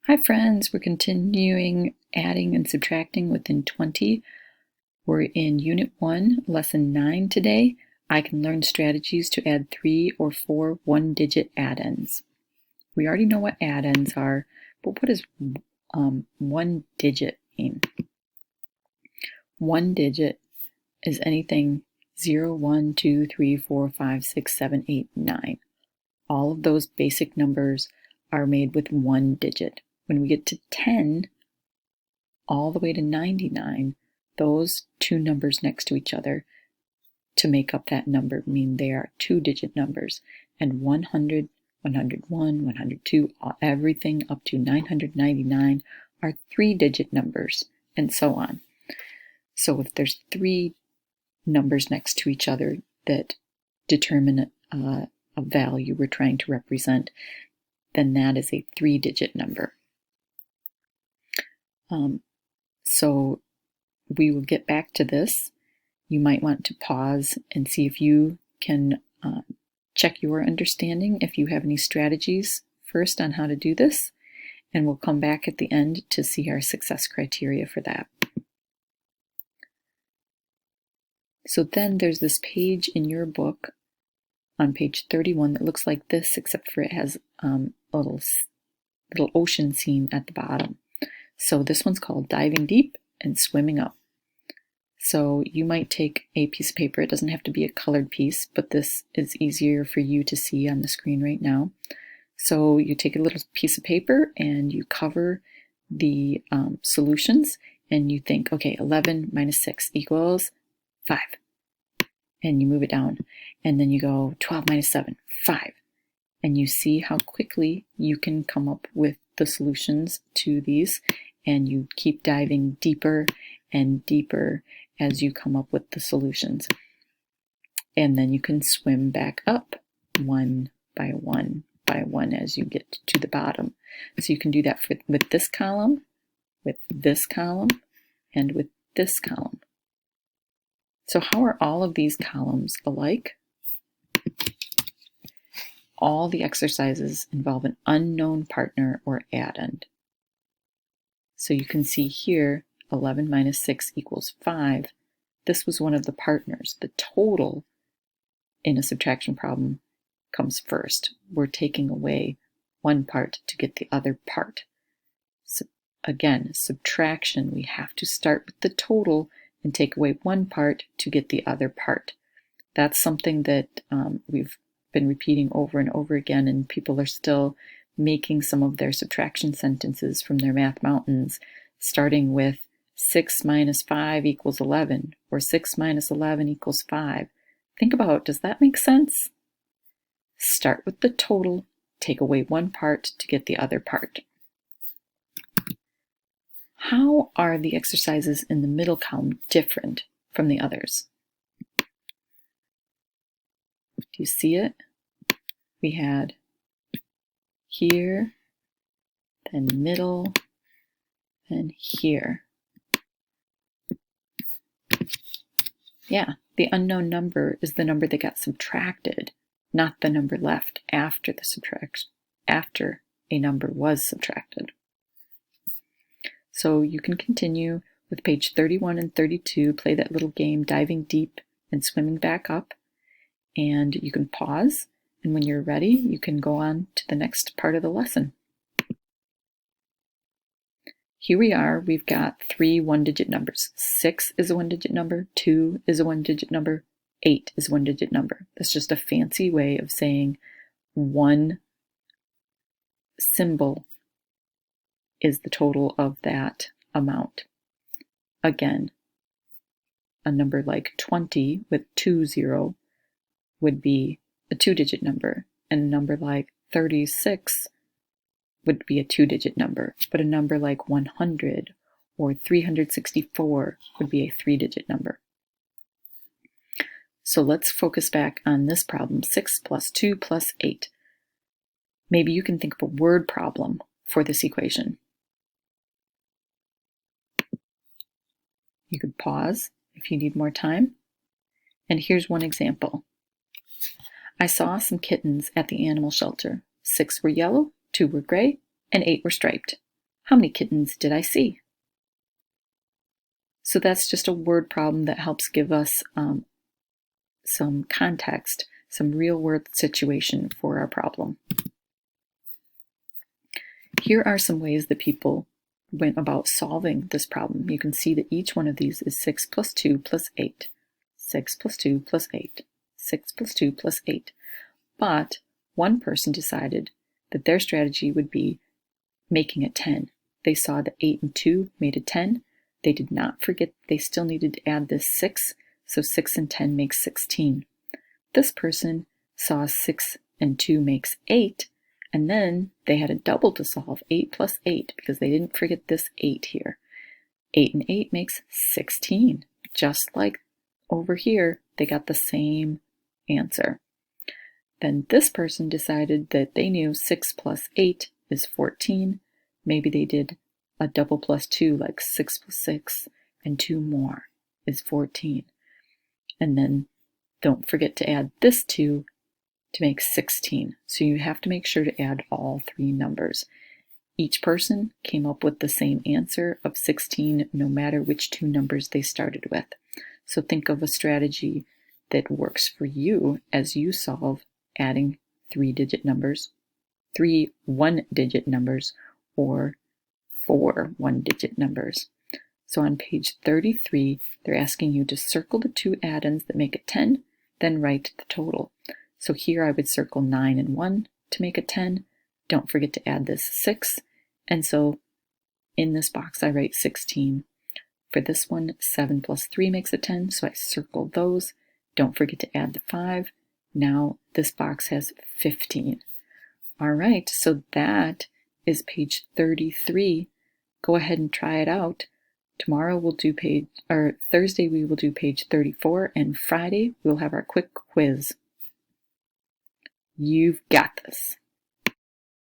Hi friends, we're continuing adding and subtracting within 20. We're in Unit 1, Lesson 9 today. I can learn strategies to add 3 or 4 one-digit addends. We already know what addends are, but what does one digit mean? One digit is anything 0, 1, 2, 3, 4, 5, 6, 7, 8, 9. All of those basic numbers are made with one digit. When we get to 10, all the way to 99, those two numbers next to each other to make up that number mean they are two-digit numbers. And 100, 101, 102, everything up to 999 are three-digit numbers, and so on. So if there's three numbers next to each other that determine a value we're trying to represent, then that is a three-digit number. So we will get back to this. You might want to pause and see if you can check your understanding, if you have any strategies first on how to do this, and we'll come back at the end to see our success criteria for that. So then there's this page in your book on page 31 that looks like this, except for it has a little ocean scene at the bottom. So this one's called Diving Deep and Swimming Up. So you might take a piece of paper. It doesn't have to be a colored piece, but this is easier for you to see on the screen right now. So you take a little piece of paper and you cover the solutions, and you think, okay, 11 minus 6 equals 5. And you move it down. And then you go 12 minus 7, 5. And you see how quickly you can come up with the solutions to these, and you keep diving deeper and deeper as you come up with the solutions. And then you can swim back up one by one by one as you get to the bottom. So you can do that with this column, with this column, and with this column. So how are all of these columns alike? All the exercises involve an unknown partner or addend. So you can see here, 11 minus 6 equals 5. This was one of the partners. The total in a subtraction problem comes first. We're taking away one part to get the other part. So again, subtraction, we have to start with the total and take away one part to get the other part. That's something that we've been repeating over and over again, and people are still making some of their subtraction sentences from their Math Mountains, starting with 6 minus 5 equals 11, or 6 minus 11 equals 5. Think about, does that make sense? Start with the total, take away one part to get the other part. How are the exercises in the middle column different from the others? Do you see it? We had here, then middle, and here. Yeah, the unknown number is the number that got subtracted, not the number left after the subtraction, after a number was subtracted. So you can continue with page 31 and 32, play that little game, diving deep and swimming back up, and you can pause, and when you're ready, you can go on to the next part of the lesson. Here we are, we've got 3 one-digit numbers. 6 is a one-digit number, 2 is a one-digit number, 8 is a one-digit number. That's just a fancy way of saying one symbol is the total of that amount. Again, a number like 20 with 20 would be a two-digit number, and a number like 36 would be a two-digit number, but a number like 100 or 364 would be a three-digit number. So let's focus back on this problem, 6 plus 2 plus 8. Maybe you can think of a word problem for this equation. You could pause if you need more time. And here's one example. I saw some kittens at the animal shelter. 6 were yellow, 2 were gray, and 8 were striped. How many kittens did I see? So that's just a word problem that helps give us some context, some real-world situation for our problem. Here are some ways that people went about solving this problem. You can see that each one of these is 6 plus 2 plus 8. 6 plus 2 plus 8. 6 plus 2 plus 8. But one person decided that their strategy would be making a 10. They saw that 8 and 2 made a 10. They did not forget they still needed to add this 6, so 6 and 10 makes 16. This person saw 6 and 2 makes 8, and then they had a double to solve, 8 plus 8, because they didn't forget this 8 here. 8 and 8 makes 16. Just like over here, they got the same answer. Then this person decided that they knew 6 plus 8 is 14. Maybe they did a double plus 2, like 6 plus 6, and 2 more is 14. And then don't forget to add this 2 to make 16. So you have to make sure to add all three numbers. Each person came up with the same answer of 16, no matter which two numbers they started with. So think of a strategy that works for you as you solve adding three one-digit numbers, or 4 one-digit numbers. So on page 33, they're asking you to circle the two addends that make a 10, then write the total. So here I would circle 9 and 1 to make a 10. Don't forget to add this 6. And so in this box, I write 16. For this one, 7 plus 3 makes a 10, so I circle those. Don't forget to add the 5. Now this box has 15. All right, so that is page 33. Go ahead and try it out. Tomorrow we'll do Thursday we will do page 34, and Friday we'll have our quick quiz. You've got this.